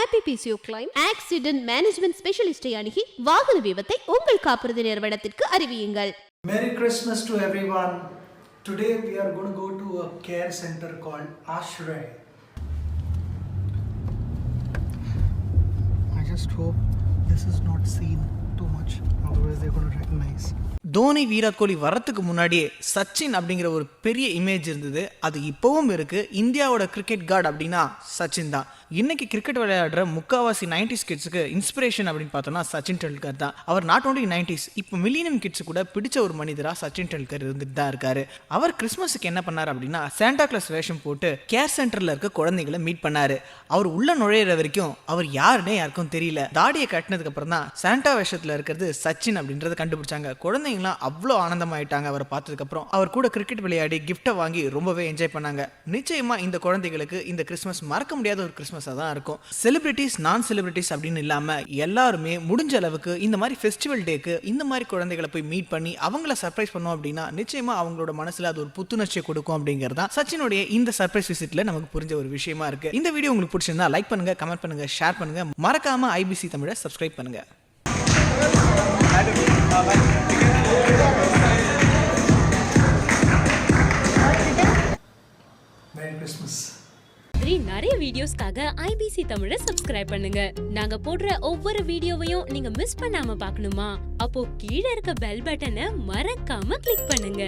IPPCO claim accident management specialist அணுகி வாகன விபத்தை உங்கள் காப்புறுதி நிறுவனத்திற்கு அறிவியுங்கள். Merry Christmas to everyone. Today we are going to go to a care center called Ashray. I just hope this is not seen too much, otherwise they're going to recognize. Dhoni Virat Kohli வரத்துக்கு முன்னாடியே சச்சின் அப்படிங்கிற ஒரு பெரிய இமேஜ் இருந்தது. அது இப்போவும் இருக்கு. இந்தியாவோட கிரிக்கெட் காட் அப்படின்னா சச்சின் தான். இன்னைக்கு கிரிக்கெட் விளையாடுற முக்காவாசி 90s கிட்ஸுக்கு இன்ஸ்பிரேஷன் அப்படின்னு பார்த்தோம்னா சச்சின் டெண்டுல்கர் தான். அவர் நாட் ஓன்லி 90s, இப்போ மில்லினியம் கிட்ஸ் கூட பிடிச்ச ஒரு மனிதரா சச்சின் டெண்டுல்கர் இருந்துட்டு தான் இருக்காரு. அவர் கிறிஸ்மஸுக்கு என்ன பண்ணார் அப்படின்னா சாண்டா கிளாஸ் வேஷம் போட்டு கேர் சென்டர்ல இருக்க குழந்தைகளை மீட் பண்ணாரு. அவர் உள்ள நுழையிற வரைக்கும் அவர் யாருன்னே யாருக்கும் தெரியல. தாடியை கட்டினதுக்கு அப்புறம் தான் சாண்டா வேஷத்துல இருக்கிறது சச்சின் அப்படின்றத கண்டுபிடிச்சாங்க. குழந்தைங்களாம் அவ்வளோ ஆனந்தமாயிட்டாங்க அவரை பார்த்ததுக்கு அப்புறம். அவர் கூட கிரிக்கெட் விளையாடி கிஃப்டை வாங்கி ரொம்பவே என்ஜாய் பண்ணாங்க. நிச்சயமா இந்த குழந்தைகளுக்கு இந்த கிறிஸ்மஸ் மறக்க முடியாத ஒரு கிறிஸ்மஸா தான் இருக்கும். செலிபிரிட்டிஸ் நான் செலிபிரிட்டிஸ் அப்படின்னு இல்லாம எல்லாருமே முடிஞ்ச அளவுக்கு இந்த மாதிரி ஃபெஸ்டிவல் டேக்கு இந்த மாதிரி குழந்தைகளை போய் மீட் பண்ணி அவங்கள சர்ப்ரைஸ் பண்ணோம் அப்படின்னா நிச்சயமா அவங்களோட மனசுல அது ஒரு புத்துணர்ச்சியை கொடுக்கும் அப்படிங்கிறது தான் சச்சினுடைய இந்த சர்ப்ரைஸ் விசிட்ல நமக்கு புரிஞ்ச ஒரு விஷயமா இருக்கு. இந்த வீடியோ உங்களுக்கு பிடிச்சிருந்தா லைக் பண்ணுங்க, கமெண்ட் பண்ணுங்க, ஷேர் பண்ணுங்க. மறக்காம IBC தமிழை சப்ஸ்கிரைப் பண்ணுங்க. Merry Christmas. நிறைய வீடியோஸ்க்காக IBC தமிழை சப்ஸ்கிரைப் பண்ணுங்க. நாங்க போடுற ஒவ்வொரு வீடியோவையும் நீங்க மிஸ் பண்ணாம பார்க்கணுமா? அப்போ கீழே இருக்க பெல் பட்டனை மறக்காம கிளிக் பண்ணுங்க.